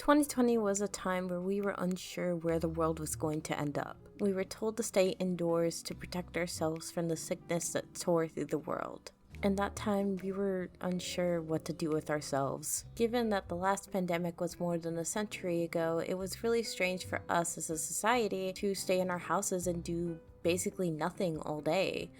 2020 was a time where we were unsure where the world was going to end up. We were told to stay indoors to protect ourselves from the sickness that tore through the world. In that time, we were unsure what to do with ourselves. Given that the last pandemic was more than a century ago, it was really strange for us as a society to stay in our houses and do basically nothing all day,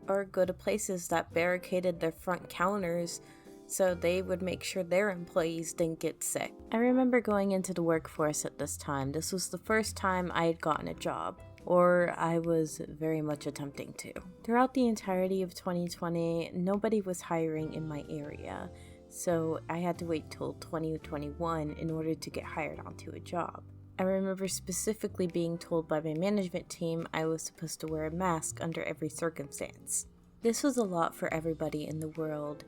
or go to places that barricaded their front counters so they would make sure their employees didn't get sick. I remember going into the workforce at this time. This was the first time I had gotten a job, or I was very much attempting to. Throughout the entirety of 2020, nobody was hiring in my area, so I had to wait till 2021 in order to get hired onto a job. I remember specifically being told by my management team I was supposed to wear a mask under every circumstance. This was a lot for everybody in the world.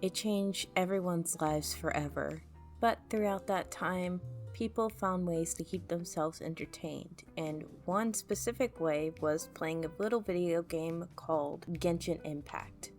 It changed everyone's lives forever. But throughout that time, people found ways to keep themselves entertained, and one specific way was playing a little video game called Genshin Impact.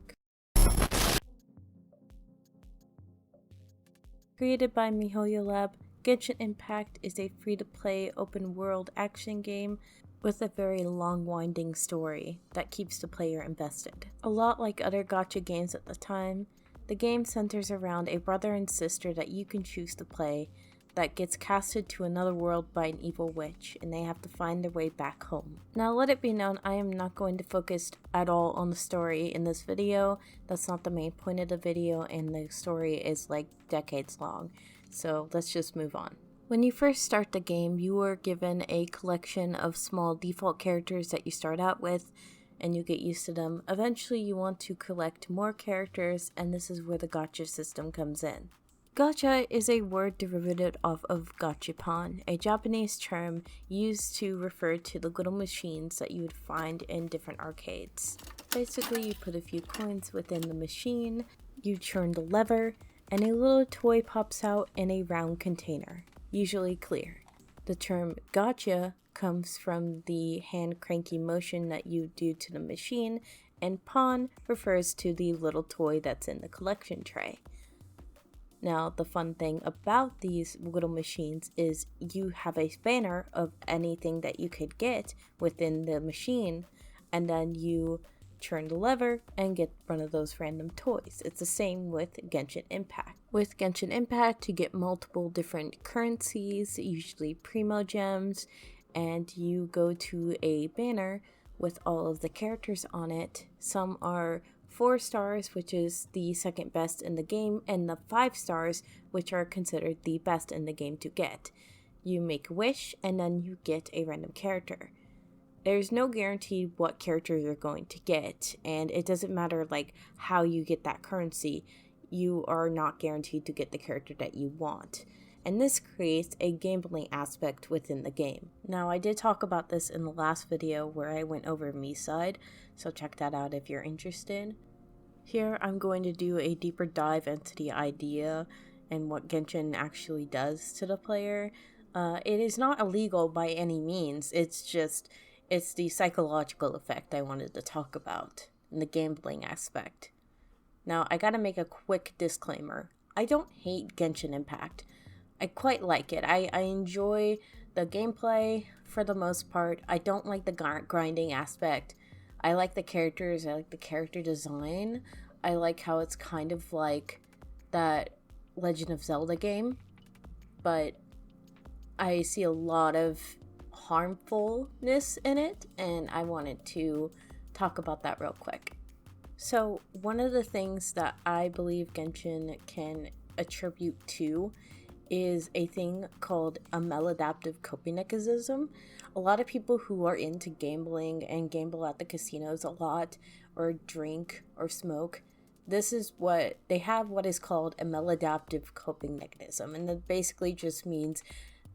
Created by MiHoYo Lab, Genshin Impact is a free-to-play open-world action game with a very long winding story that keeps the player invested. A lot like other gacha games at the time, the game centers around a brother and sister that you can choose to play that gets casted to another world by an evil witch, and they have to find their way back home. Now let it be known, I am not going to focus at all on the story in this video. That's not the main point of the video, and the story is like decades long. So let's just move on. When you first start the game, you are given a collection of small default characters that you start out with, and you get used to them. Eventually you want to collect more characters, and this is where the gacha system comes in. Gacha is a word derivative of gachapon, a Japanese term used to refer to the little machines that you would find in different arcades. Basically, you put a few coins within the machine, you turn the lever, and a little toy pops out in a round container, usually clear. The term gacha comes from the hand cranky motion that you do to the machine, and pon refers to the little toy that's in the collection tray. Now, the fun thing about these little machines is you have a spanner of anything that you could get within the machine, and then you turn the lever and get one of those random toys. It's the same with Genshin Impact. With Genshin Impact, you get multiple different currencies, usually primo gems, and you go to a banner with all of the characters on it. Some are 4 stars, which is the second best in the game, and the 5 stars, which are considered the best in the game to get. You make a wish, and then you get a random character. There's no guarantee what character you're going to get, and it doesn't matter like how you get that currency. You are not guaranteed to get the character that you want. And this creates a gambling aspect within the game. Now, I did talk about this in the last video where I went over MiSide, so check that out if you're interested. Here, I'm going to do a deeper dive into the idea and what Genshin actually does to the player. It is not illegal by any means, it's the psychological effect I wanted to talk about, and the gambling aspect. Now, I gotta make a quick disclaimer. I don't hate Genshin Impact. I quite like it. I enjoy the gameplay for the most part. I don't like the grinding aspect. I like the characters. I like the character design. I like how it's kind of like that Legend of Zelda game. But I see a lot of harmfulness in it, and I wanted to talk about that real quick. So, one of the things that I believe Genshin can attribute to is a thing called a maladaptive coping mechanism. A lot of people who are into gambling and gamble at the casinos a lot, or drink or smoke, this is what they have, what is called a maladaptive coping mechanism, and that basically just means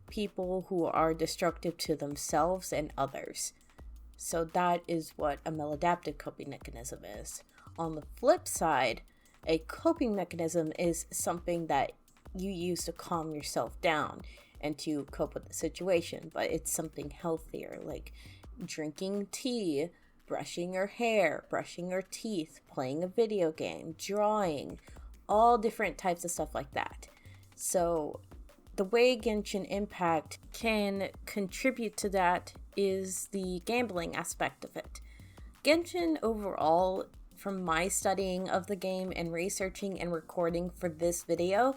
people who are destructive to themselves and others. So that is what a maladaptive coping mechanism is. On the flip side, a coping mechanism is something that you use to calm yourself down and to cope with the situation, but it's something healthier, like drinking tea, brushing your hair, brushing your teeth, playing a video game, drawing, all different types of stuff like that. So The way Genshin Impact can contribute to that is the gambling aspect of it. Genshin overall, from my studying of the game and researching and recording for this video,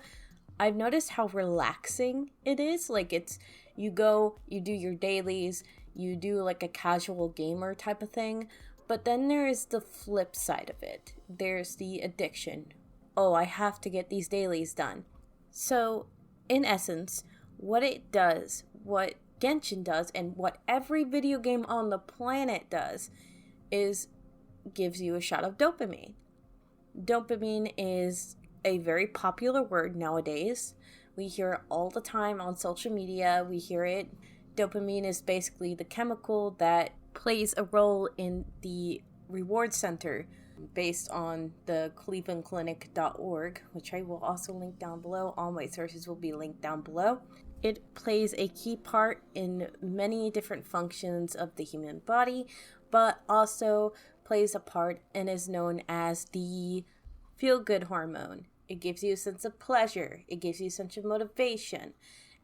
I've noticed how relaxing it is. Like, it's, you go, you do your dailies, you do like a casual gamer type of thing, but then there is the flip side of it. There's the addiction. Oh, I have to get these dailies done. So, in essence, what it does, what Genshin does, and what every video game on the planet does, is gives you a shot of dopamine. Dopamine is a very popular word nowadays. We hear it all the time on social media. We hear it. Dopamine is basically the chemical that plays a role in the reward center based on the clevelandclinic.org, which I will also link down below. All my sources will be linked down below. It plays a key part in many different functions of the human body, but also plays a part and is known as the feel-good hormone. It gives you a sense of pleasure. It gives you a sense of motivation.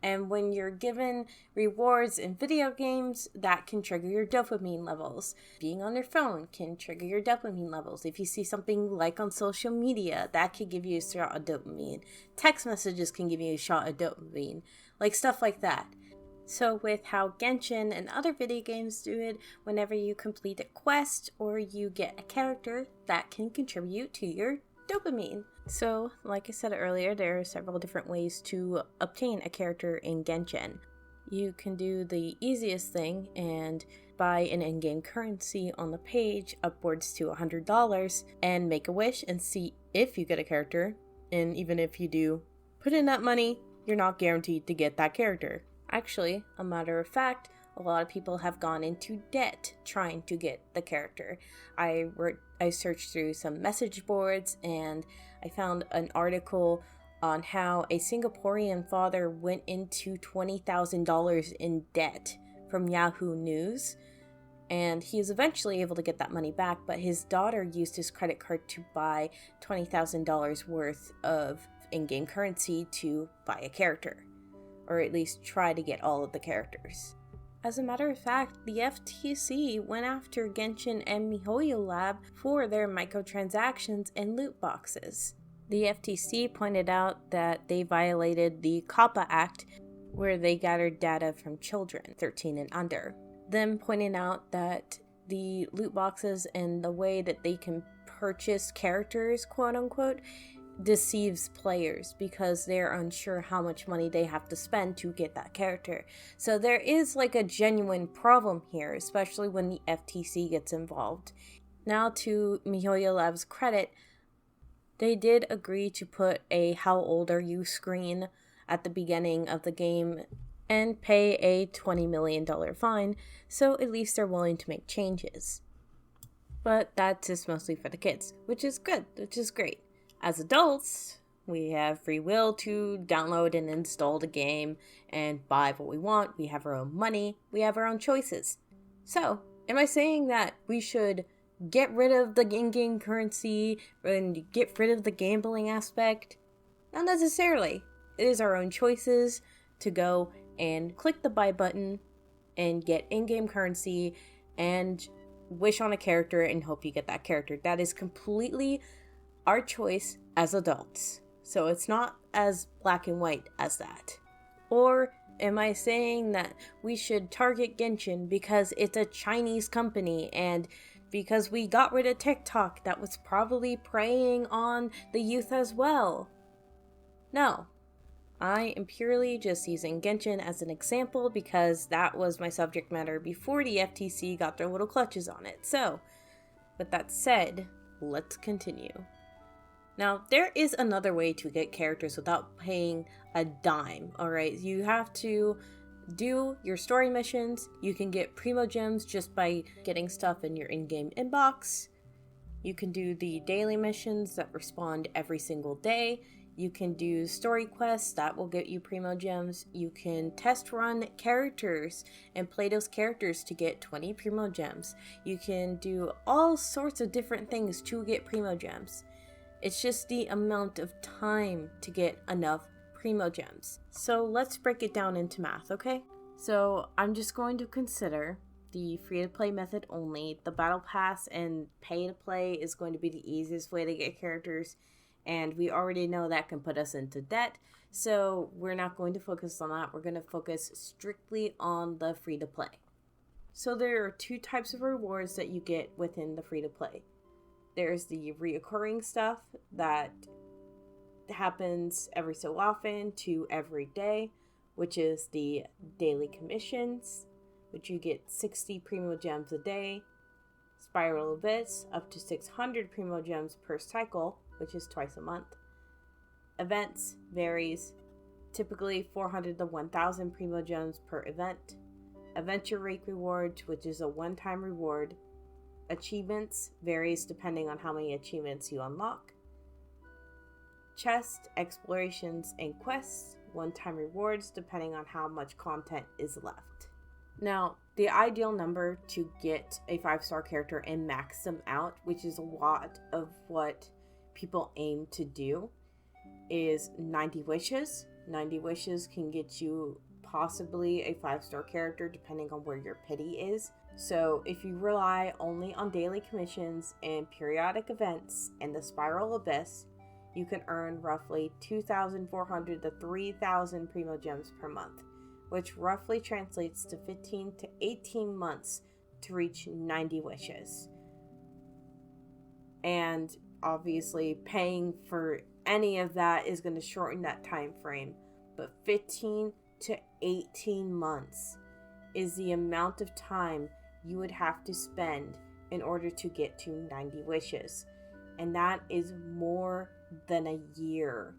And when you're given rewards in video games, that can trigger your dopamine levels. Being on your phone can trigger your dopamine levels. If you see something like on social media, that could give you a shot of dopamine. Text messages can give you a shot of dopamine. Like stuff like that. So with how Genshin and other video games do it, whenever you complete a quest or you get a character, that can contribute to your dopamine. So, like I said earlier, there are several different ways to obtain a character in Genshin. You can do the easiest thing and buy an in-game currency on the page upwards to $100 and make a wish and see if you get a character. And even if you do put in that money, you're not guaranteed to get that character. Actually, a matter of fact, a lot of people have gone into debt trying to get the character. I searched through some message boards and I found an article on how a Singaporean father went into $20,000 in debt from Yahoo News. And he was eventually able to get that money back, but his daughter used his credit card to buy $20,000 worth of in-game currency to buy a character. Or at least try to get all of the characters. As a matter of fact, the FTC went after Genshin and MiHoYo Lab for their microtransactions and loot boxes. The FTC pointed out that they violated the COPPA Act, where they gathered data from children 13 and under. Them pointing out that the loot boxes and the way that they can purchase characters, quote unquote, deceives players because they're unsure how much money they have to spend to get that character. So there is like a genuine problem here, especially when the FTC gets involved. Now, to MiHoYo Lab's credit, they did agree to put a "How old are you?" screen at the beginning of the game and pay a $20 million fine, so at least they're willing to make changes. But that's just mostly for the kids, which is good, which is great. As adults, we have free will to download and install the game and buy what we want. We have our own money. We have our own choices. So, am I saying that we should get rid of the in-game currency and get rid of the gambling aspect? Not necessarily. It is our own choices to go and click the buy button and get in-game currency and wish on a character and hope you get that character. That is completely our choice as adults. So it's not as black and white as that. Or am I saying that we should target Genshin because it's a Chinese company and because we got rid of TikTok that was probably preying on the youth as well? No. I am purely just using Genshin as an example because that was my subject matter before the FTC got their little clutches on it. So, with that said, let's continue. Now, there is another way to get characters without paying a dime, alright? You have to do your story missions. You can get Primo Gems just by getting stuff in your in-game inbox. You can do the daily missions that respond every single day. You can do story quests that will get you Primo Gems. You can test run characters and play those characters to get 20 Primo Gems. You can do all sorts of different things to get Primo Gems. It's just the amount of time to get enough Primogems. So let's break it down into math, okay? So I'm just going to consider the free-to-play method only. The battle pass and pay-to-play is going to be the easiest way to get characters, and we already know that can put us into debt, so we're not going to focus on that. We're going to focus strictly on the free-to-play. So there are two types of rewards that you get within the free-to-play. There's the reoccurring stuff that happens every so often to every day, which is the daily commissions, which you get 60 Primogems a day. Spiral Abyss, up to 600 Primogems per cycle, which is twice a month. Events varies, typically 400 to 1000 Primogems per event. Adventure Rake Rewards, which is a one-time reward. Achievements varies depending on how many achievements you unlock. Chest, explorations, and quests, one-time rewards depending on how much content is left. Now, the ideal number to get a 5-star character and max them out, which is a lot of what people aim to do, is 90 wishes. 90 wishes can get you possibly a 5-star character depending on where your pity is. So if you rely only on daily commissions and periodic events and the Spiral Abyss, you can earn roughly 2,400 to 3,000 Primogems per month, which roughly translates to 15 to 18 months to reach 90 wishes. And obviously paying for any of that is going to shorten that time frame, but 15 to 18 months is the amount of time you would have to spend in order to get to 90 wishes, and that is more than a year.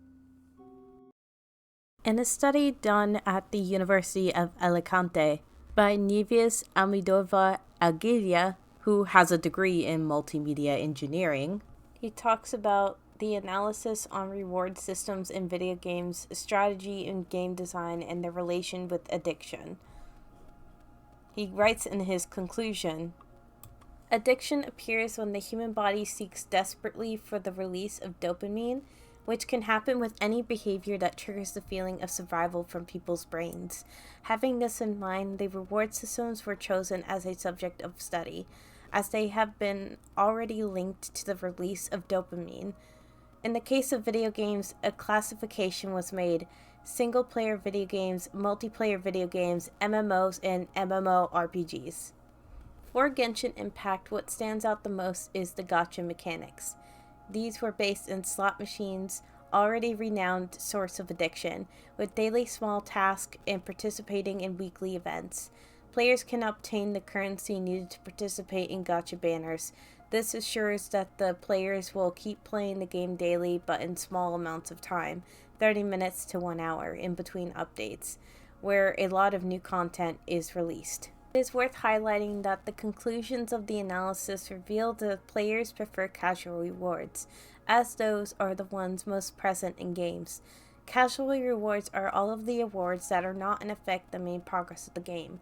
In a study done at the University of Alicante by Nieves Almidova Aguirre, who has a degree in multimedia engineering, he talks about the analysis on reward systems in video games, strategy in game design, and their relation with addiction. He writes in his conclusion, "Addiction appears when the human body seeks desperately for the release of dopamine, which can happen with any behavior that triggers the feeling of survival from people's brains. Having this in mind, the reward systems were chosen as a subject of study, as they have been already linked to the release of dopamine. In the case of video games, a classification was made: single-player video games, multiplayer video games, MMOs, and MMORPGs. For Genshin Impact, what stands out the most is the gacha mechanics. These were based in slot machines, already renowned source of addiction, with daily small tasks and participating in weekly events. Players can obtain the currency needed to participate in gacha banners. This assures that the players will keep playing the game daily, but in small amounts of time, 30 minutes to 1 hour in between updates, where a lot of new content is released. It is worth highlighting that the conclusions of the analysis reveal that players prefer casual rewards, as those are the ones most present in games. Casual rewards are all of the awards that are not in effect the main progress of the game.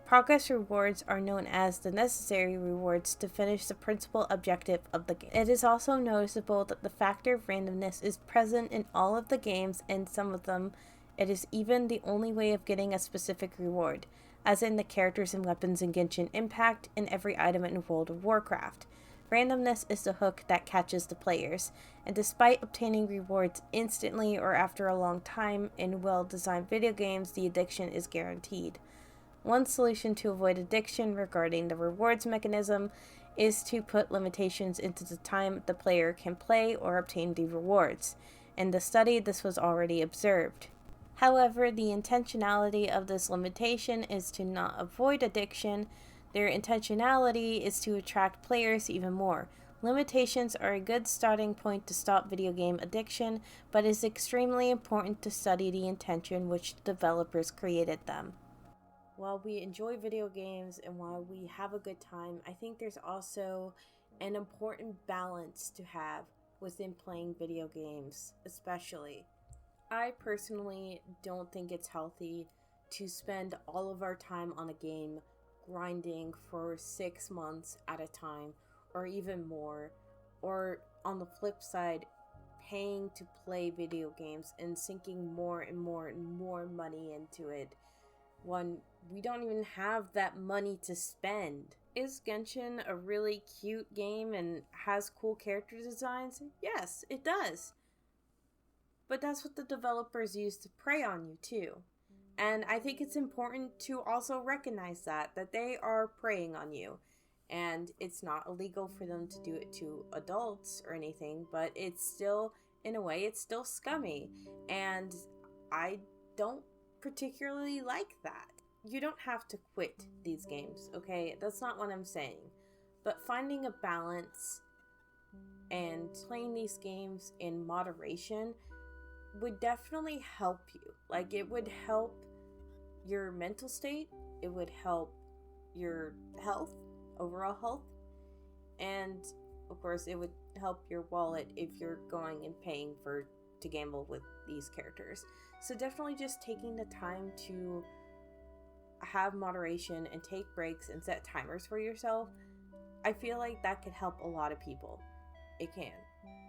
Progress rewards are known as the necessary rewards to finish the principal objective of the game. It is also noticeable that the factor of randomness is present in all of the games, and some of them, it is even the only way of getting a specific reward, as in the characters and weapons in Genshin Impact and every item in World of Warcraft. Randomness is the hook that catches the players, and despite obtaining rewards instantly or after a long time in well-designed video games, the addiction is guaranteed. One solution to avoid addiction regarding the rewards mechanism is to put limitations into the time the player can play or obtain the rewards. In the study, this was already observed. However, the intentionality of this limitation is to not avoid addiction. Their intentionality is to attract players even more. Limitations are a good starting point to stop video game addiction, but it is extremely important to study the intention which developers created them. While we enjoy video games and while we have a good time, I think there's also an important balance to have within playing video games, especially. I personally don't think it's healthy to spend all of our time on a game grinding for 6 months at a time, or even more, or on the flip side, paying to play video games and sinking more and more and more money into it when we don't even have that money to spend. Is Genshin a really cute game and has cool character designs? Yes, it does. But that's what the developers use to prey on you too. And I think it's important to also recognize that they are preying on you. And it's not illegal for them to do it to adults or anything, but it's still, in a way, it's still scummy. And I don't particularly like that. You don't have to quit these games, okay? That's not what I'm saying. But finding a balance and playing these games in moderation would definitely help you. Like, it would help your mental state, it would help your health, overall health, and of course it would help your wallet if you're going and paying to gamble with these characters. So definitely just taking the time to have moderation and take breaks and set timers for yourself, I feel like that could help a lot of people. It can.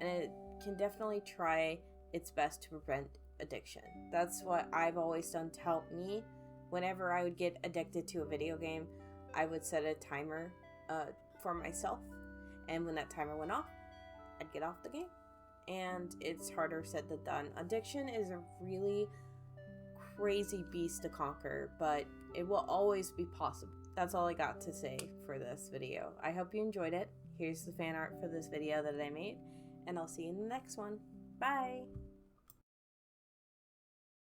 And it can definitely try its best to prevent addiction. That's what I've always done to help me. Whenever I would get addicted to a video game, I would set a timer for myself. And when that timer went off, I'd get off the game. And it's harder said than done. Addiction is a really crazy beast to conquer, but it will always be possible. That's all I got to say for this video. I hope you enjoyed it. Here's the fan art for this video that I made, and I'll see you in the next one. Bye!